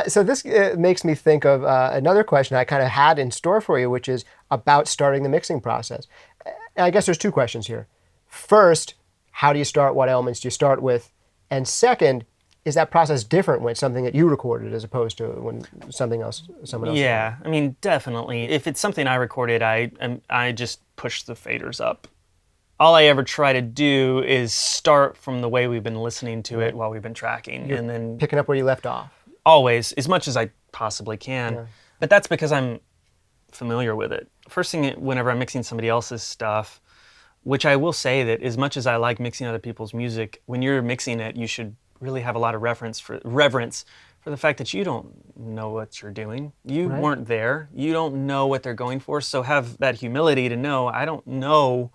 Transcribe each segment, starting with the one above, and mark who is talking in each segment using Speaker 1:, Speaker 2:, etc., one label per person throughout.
Speaker 1: So this makes me think of another question I kind of had in store for you, which is about starting the mixing process. And I guess there's two questions here. First, how do you start? What elements do you start with? And second, is that process different when it's something that you recorded as opposed to when someone else?
Speaker 2: Yeah, I mean, definitely. If it's something I recorded, I just push the faders up. All I ever try to do is start from the way we've been listening to it while we've been tracking, and then
Speaker 1: picking up where you left off.
Speaker 2: Always, as much as I possibly can.
Speaker 1: Yeah.
Speaker 2: But that's because I'm familiar with it. First thing, whenever I'm mixing somebody else's stuff, which I will say that as much as I like mixing other people's music, when you're mixing it, you should really have a lot of reverence for the fact that you don't know what you're doing. You weren't there. You don't know what they're going for. So have that humility to know, I don't know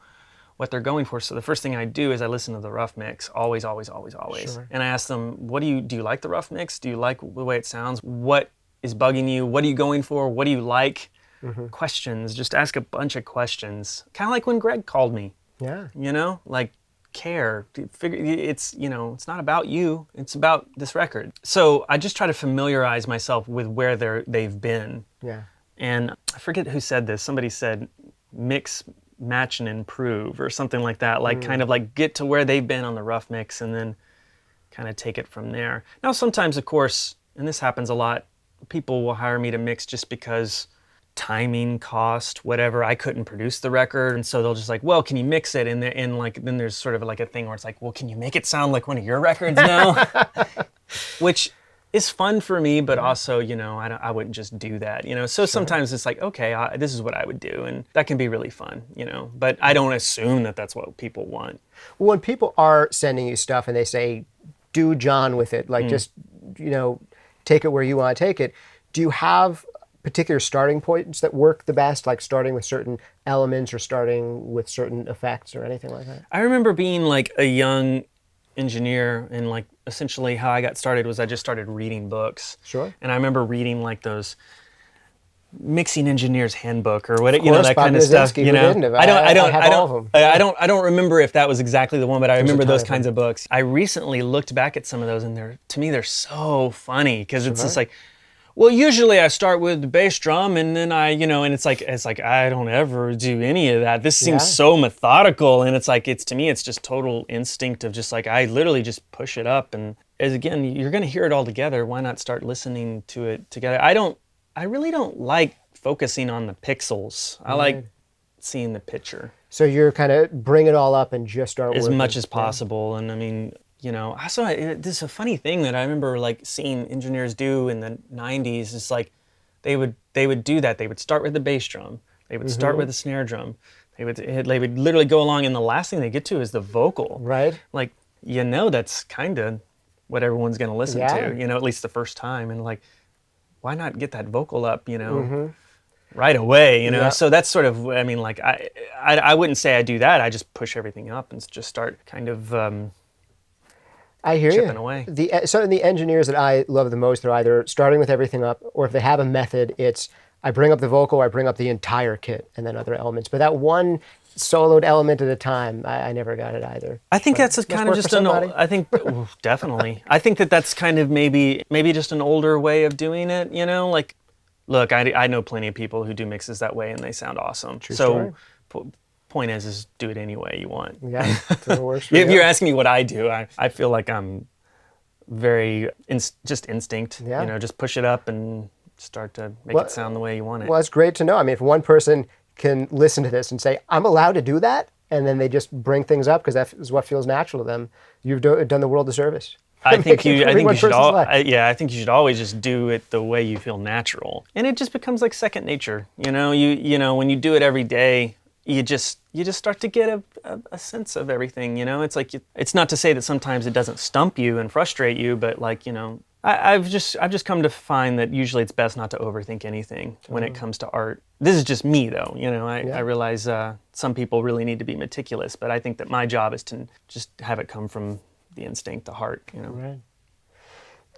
Speaker 2: what they're going for. So the first thing I do is I listen to the rough mix, always.
Speaker 1: Sure.
Speaker 2: And I ask them, do you like the rough mix? Do you like the way it sounds? What is bugging you? What are you going for? What do you like? Questions, just ask a bunch of questions. Kind of like when Greg called me.
Speaker 1: Yeah.
Speaker 2: Like care. It's not about you. It's about this record. So I just try to familiarize myself with where they've been.
Speaker 1: Yeah.
Speaker 2: And I forget who said this. Somebody said, mix, match, and improve, or something like that. Like kind of like get to where they've been on the rough mix and then kind of take it from there. Now, sometimes, of course, and this happens a lot, people will hire me to mix just because timing, cost, whatever. I couldn't produce the record, and so they'll just like, well, can you mix it? And then there's sort of like a thing where it's like, well, can you make it sound like one of your records now? Which is fun for me, but also, I wouldn't just do that, So sometimes it's like, okay, this is what I would do, and that can be really fun, But I don't assume that that's what people want.
Speaker 1: Well, when people are sending you stuff and they say, do John with it, like just, take it where you want to take it, do you have particular starting points that work the best, like starting with certain elements or starting with certain effects or anything like that?
Speaker 2: I remember being like a young engineer, and like essentially how I got started was I just started reading books.
Speaker 1: Sure.
Speaker 2: And I remember reading like those mixing engineer's handbook or what, that kind of stuff. I don't remember if that was exactly the one, but I remember those kinds of books. I recently looked back at some of those, and they're so funny because it's just like, well, usually I start with the bass drum, and then and it's like I don't ever do any of that. This seems so methodical, and to me it's just total instinct of just like I literally just push it up, and as again you're going to hear it all together. Why not start listening to it together? I really don't like focusing on the pixels. I like seeing the picture.
Speaker 1: So you're kind of bring it all up and just start
Speaker 2: as
Speaker 1: working.
Speaker 2: much as possible, and I mean. Also, this is a funny thing that I remember like seeing engineers do in the 90s. It's like they would do that. They would start with the bass drum. They would start with the snare drum. They would literally go along, and the last thing they get to is the vocal.
Speaker 1: Right.
Speaker 2: Like, that's kind of what everyone's going to listen to, at least the first time. And like, why not get that vocal up, right away,
Speaker 1: Yeah.
Speaker 2: So that's sort of, I mean, like I wouldn't say I do that. I just push everything up and just start kind of
Speaker 1: I hear
Speaker 2: chipping
Speaker 1: you.
Speaker 2: away.
Speaker 1: So the engineers that I love the most, they're either starting with everything up, or if they have a method, it's I bring up the vocal, or I bring up the entire kit, and then other elements. But that one soloed element at a time, I never got it either.
Speaker 2: I think that's kind of just I think definitely. I think that's kind of maybe just an older way of doing it. Like, look, I know plenty of people who do mixes that way, and they sound awesome.
Speaker 1: True story.
Speaker 2: Point is do it any way you want.
Speaker 1: Yeah, so it works for
Speaker 2: if
Speaker 1: you.
Speaker 2: you're asking me what I do, I feel like I'm very just instinct.
Speaker 1: Yeah.
Speaker 2: Just push it up and start to make it sound the way you want it.
Speaker 1: Well, it's great to know. I mean, if one person can listen to this and say, I'm allowed to do that, and then they just bring things up because that is what feels natural to them, you've done the world a service.
Speaker 2: I think you should always just do it the way you feel natural, and it just becomes like second nature. When you do it every day, you just start to get a sense of everything. It's like it's not to say that sometimes it doesn't stump you and frustrate you, but like I've just come to find that usually it's best not to overthink anything when it comes to art. This is just me though. I realize some people really need to be meticulous, but I think that my job is to just have it come from the instinct, the heart.
Speaker 1: Right.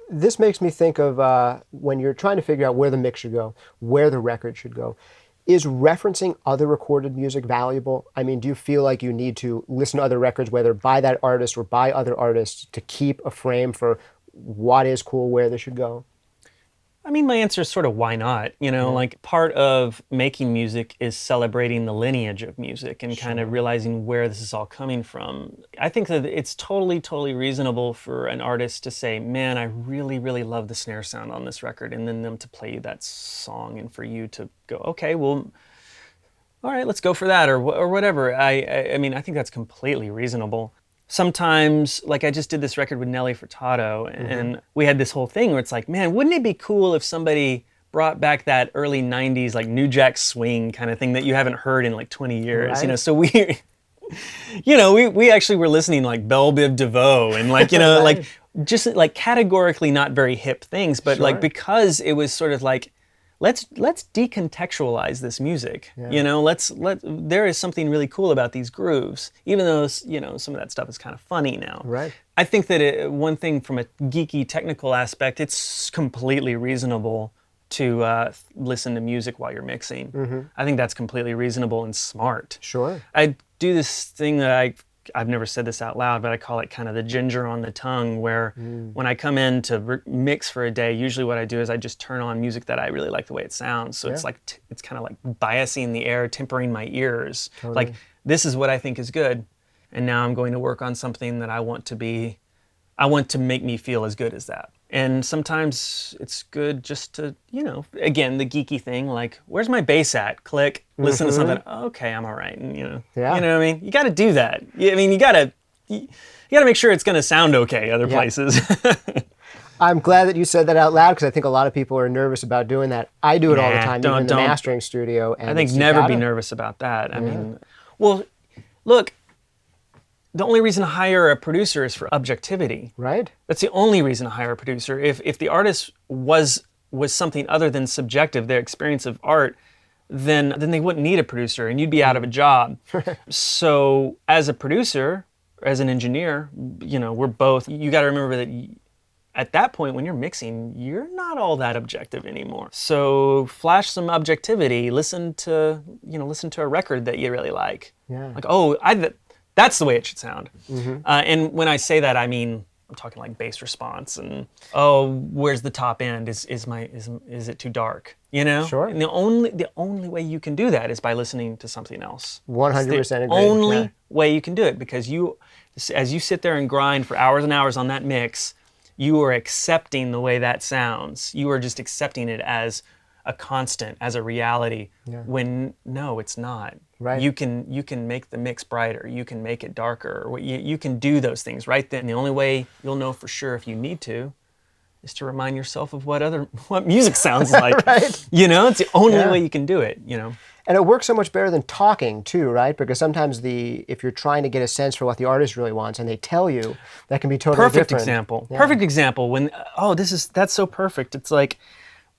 Speaker 1: This makes me think of when you're trying to figure out where the mix should go, where the record should go. Is referencing other recorded music valuable? I mean, do you feel like you need to listen to other records, whether by that artist or by other artists, to keep a frame for what is cool, where they should go?
Speaker 2: I mean, my answer is sort of why not? You know, like part of making music is celebrating the lineage of music and kind of realizing where this is all coming from. I think that it's totally, totally reasonable for an artist to say, man, I really, really love the snare sound on this record, and then them to play you that song and for you to go, okay, well, all right, let's go for that or whatever. I mean, I think that's completely reasonable. Sometimes, like I just did this record with Nelly Furtado, and we had this whole thing where it's like, man, wouldn't it be cool if somebody brought back that early 90s like New Jack Swing kind of thing that you haven't heard in like 20 years,
Speaker 1: Right.
Speaker 2: you know? So we, you know, we actually were listening to like Belle Biv DeVoe and like, you know,
Speaker 1: Right.
Speaker 2: like just like categorically not very hip things, but like because it was sort of like, let's decontextualize this music. You know, there is something really cool about these grooves, even though, you know, some of that stuff is kind of funny now.
Speaker 1: Right.
Speaker 2: I think that one thing from a geeky technical aspect, it's completely reasonable to listen to music while you're mixing. I think that's completely reasonable and smart.
Speaker 1: Sure.
Speaker 2: I do this thing that I've never said this out loud, but I call it kind of the ginger on the tongue, where when I come in to mix for a day, usually what I do is I just turn on music that I really like the way it sounds. So it's like, it's kind of like biasing the air, tempering my ears.
Speaker 1: Totally.
Speaker 2: Like, this is what I think is good. And now I'm going to work on something that I want to make me feel as good as that. And sometimes it's good just to, you know, again, the geeky thing, like, where's my bass at? Click, listen to something. Oh, okay, I'm all right. And, you know what I mean? You got to do that. I mean, you got to make sure it's going to sound okay other places.
Speaker 1: I'm glad that you said that out loud, because I think a lot of people are nervous about doing that. I do it all the time, even in the mastering studio. And
Speaker 2: I think never be nervous about that. I mean, well, look, the only reason to hire a producer is for objectivity.
Speaker 1: Right.
Speaker 2: That's the only reason to hire a producer. If the artist was something other than subjective, their experience of art, then they wouldn't need a producer and you'd be out of a job. So as a producer, as an engineer, you know, we're both, you got to remember that at that point when you're mixing, you're not all that objective anymore. So flash some objectivity, listen to a record that you really like.
Speaker 1: Yeah.
Speaker 2: Like, oh, that's the way it should sound. And when I say that, I mean, I'm talking like bass response and, oh, where's the top end? Is it too dark? You know?
Speaker 1: Sure.
Speaker 2: And the only way you can do that is by listening to something else.
Speaker 1: 100%
Speaker 2: It's the
Speaker 1: agree.
Speaker 2: only way you can do it, because as you sit there and grind for hours and hours on that mix, you are accepting the way that sounds. You are just accepting it as a constant, as a reality, when no, it's not.
Speaker 1: Right.
Speaker 2: You can make the mix brighter, you can make it darker, you can do those things right then. The only way you'll know for sure if you need to is to remind yourself of what music sounds like.
Speaker 1: Right.
Speaker 2: You know, it's the only way you can do it, you know.
Speaker 1: And it works so much better than talking too, right? Because sometimes if you're trying to get a sense for what the artist really wants and they tell you, that can be totally
Speaker 2: Perfect
Speaker 1: different.
Speaker 2: example.
Speaker 1: Yeah.
Speaker 2: Perfect example. When that's so perfect. It's like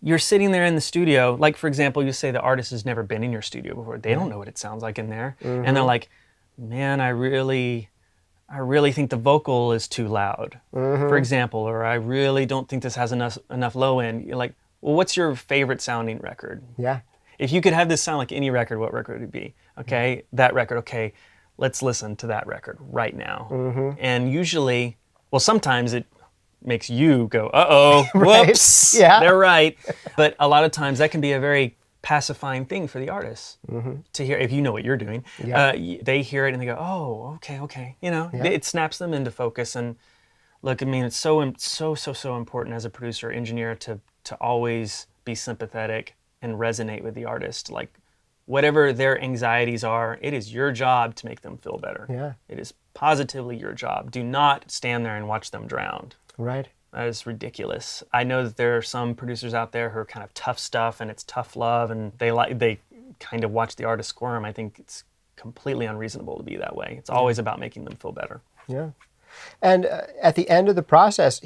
Speaker 2: you're sitting there in the studio, like for example, you say the artist has never been in your studio before. They don't know what it sounds like in there. And they're like, man, I really think the vocal is too loud, for example, or I really don't think this has enough low end. You're like, well, what's your favorite sounding record?
Speaker 1: Yeah.
Speaker 2: If you could have this sound like any record, what record would it be? Okay, that record, okay, let's listen to that record right now. And usually, well, sometimes it makes you go, uh-oh,
Speaker 1: Right.
Speaker 2: whoops,
Speaker 1: Yeah.
Speaker 2: they're right. But a lot of times that can be a very pacifying thing for the artist to hear, if you know what you're doing.
Speaker 1: Yeah.
Speaker 2: They hear it and they go, oh, okay. You know, it snaps them into focus. And look, I mean, it's so important as a producer, engineer to always be sympathetic and resonate with the artist. Like, whatever their anxieties are, it is your job to make them feel better.
Speaker 1: Yeah.
Speaker 2: It is positively your job. Do not stand there and watch them drown.
Speaker 1: Right.
Speaker 2: That is ridiculous. I know that there are some producers out there who are kind of tough stuff and it's tough love and they kind of watch the artist squirm. I think it's completely unreasonable to be that way. It's always about making them feel better.
Speaker 1: Yeah. And at the end of the process,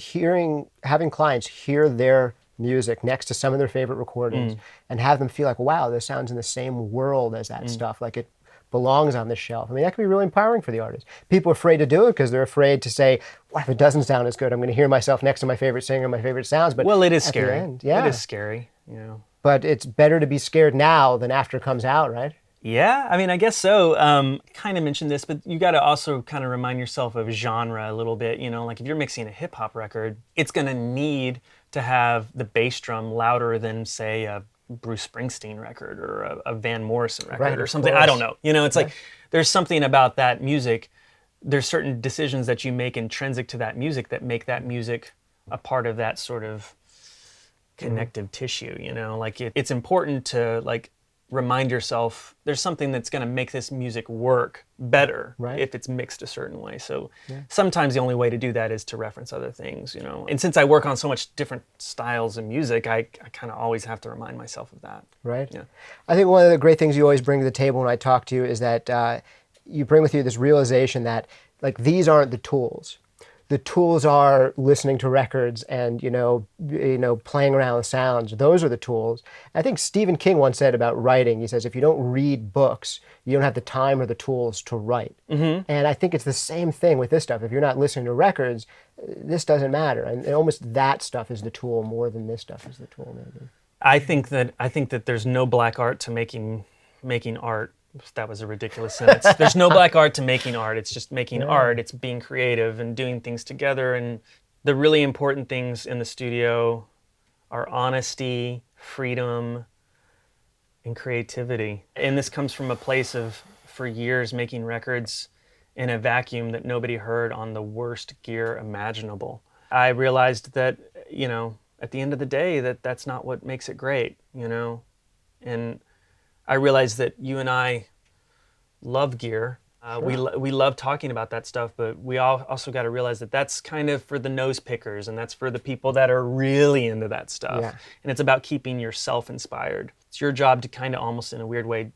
Speaker 1: having clients hear their music next to some of their favorite recordings and have them feel like, wow, this sounds in the same world as that stuff. Like it belongs on the shelf. I mean, that can be really empowering for the artist. People are afraid to do it because they're afraid to say, what if it doesn't sound as good? I'm going to hear myself next to my favorite singer, my favorite sounds. But
Speaker 2: well, it is
Speaker 1: at the
Speaker 2: scary.
Speaker 1: end, yeah.
Speaker 2: It is scary, you know.
Speaker 1: But it's better to be scared now than after it comes out, right?
Speaker 2: Yeah, I mean, I guess so. Kind of mentioned this, but you got to also kind of remind yourself of genre a little bit. You know, like if you're mixing a hip hop record, it's going to need to have the bass drum louder than, say, a Bruce Springsteen record or a Van Morrison record or something. I don't know. You know, it's like there's something about that music. There's certain decisions that you make intrinsic to that music that make that music a part of that sort of connective tissue, you know? Like it's important to like remind yourself there's something that's going to make this music work better if it's mixed a certain way. So sometimes the only way to do that is to reference other things, you know. And since I work on so much different styles of music, I kind of always have to remind myself of that.
Speaker 1: Right.
Speaker 2: Yeah.
Speaker 1: I think one of the great things you always bring to the table when I talk to you is that you bring with you this realization that like these aren't the tools. The tools are listening to records and, you know, playing around with sounds. Those are the tools. I think Stephen King once said about writing, he says, if you don't read books, you don't have the time or the tools to write. And I think it's the same thing with this stuff. If you're not listening to records, this doesn't matter. And almost that stuff is the tool more than this stuff is the tool, maybe.
Speaker 2: I think that there's no black art to making art. That was a ridiculous sentence. There's no black art to making art. It's just making art. It's being creative and doing things together. And the really important things in the studio are honesty, freedom, and creativity. And this comes from a place of, for years, making records in a vacuum that nobody heard on the worst gear imaginable. I realized that, you know, at the end of the day, that's not what makes it great, you know? And I realize that you and I love gear. We love talking about that stuff, but we also got to realize that that's kind of for the nose pickers, and that's for the people that are really into that stuff. And it's about keeping yourself inspired. It's your job to kind of almost in a weird way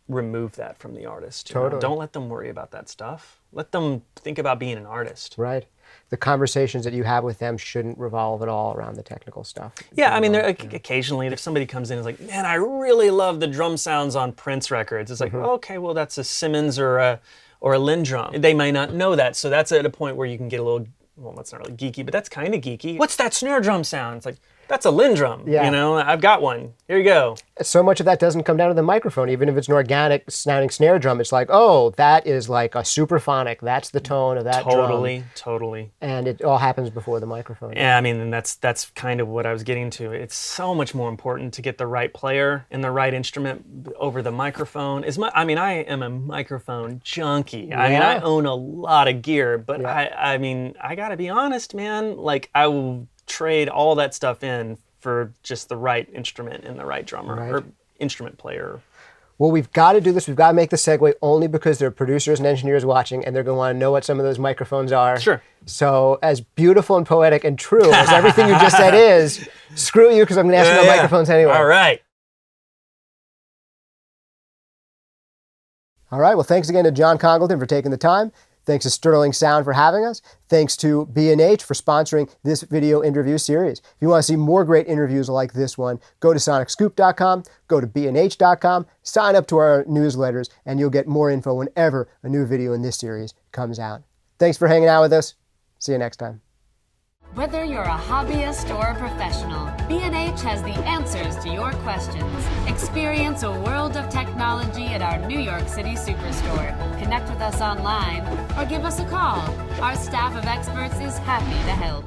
Speaker 2: remove that from the artist.
Speaker 1: Totally.
Speaker 2: Don't let them worry about that stuff. Let them think about being an artist.
Speaker 1: Right. The conversations that you have with them shouldn't revolve at all around the technical stuff.
Speaker 2: Yeah, I mean, occasionally if somebody comes in and is like, man, I really love the drum sounds on Prince records. It's like, okay, well, that's a Simmons or a Lynn drum. They might not know that, so that's at a point where you can get a little, well, that's not really geeky, but that's kind of geeky. What's that snare drum sound? It's like, that's a Lynn drum, you know? I've got one. Here you go.
Speaker 1: So much of that doesn't come down to the microphone. Even if it's an organic sounding snare drum, it's like, oh, that is like a superphonic. That's the tone of that drum.
Speaker 2: Totally.
Speaker 1: And it all happens before the microphone.
Speaker 2: Yeah, I mean, and that's kind of what I was getting to. It's so much more important to get the right player and the right instrument over the microphone. I am a microphone junkie. I mean, I own a lot of gear, but I mean, I gotta be honest, man. Like, I will trade all that stuff in for just the right instrument and the right drummer or instrument player.
Speaker 1: Well, we've got to do this. We've got to make the segue only because there are producers and engineers watching, and they're going to want to know what some of those microphones are.
Speaker 2: Sure.
Speaker 1: So as beautiful and poetic and true as everything you just said is, screw you because I'm going to ask you about microphones anyway.
Speaker 2: All right.
Speaker 1: All right. Well, thanks again to John Congleton for taking the time. Thanks to Sterling Sound for having us. Thanks to B&H for sponsoring this video interview series. If you want to see more great interviews like this one, go to SonicScoop.com, go to B&H.com, sign up to our newsletters, and you'll get more info whenever a new video in this series comes out. Thanks for hanging out with us. See you next time.
Speaker 3: Whether you're a hobbyist or a professional, B&H has the answers to your questions. Experience a world of technology at our New York City Superstore. Connect with us online or give us a call. Our staff of experts is happy to help.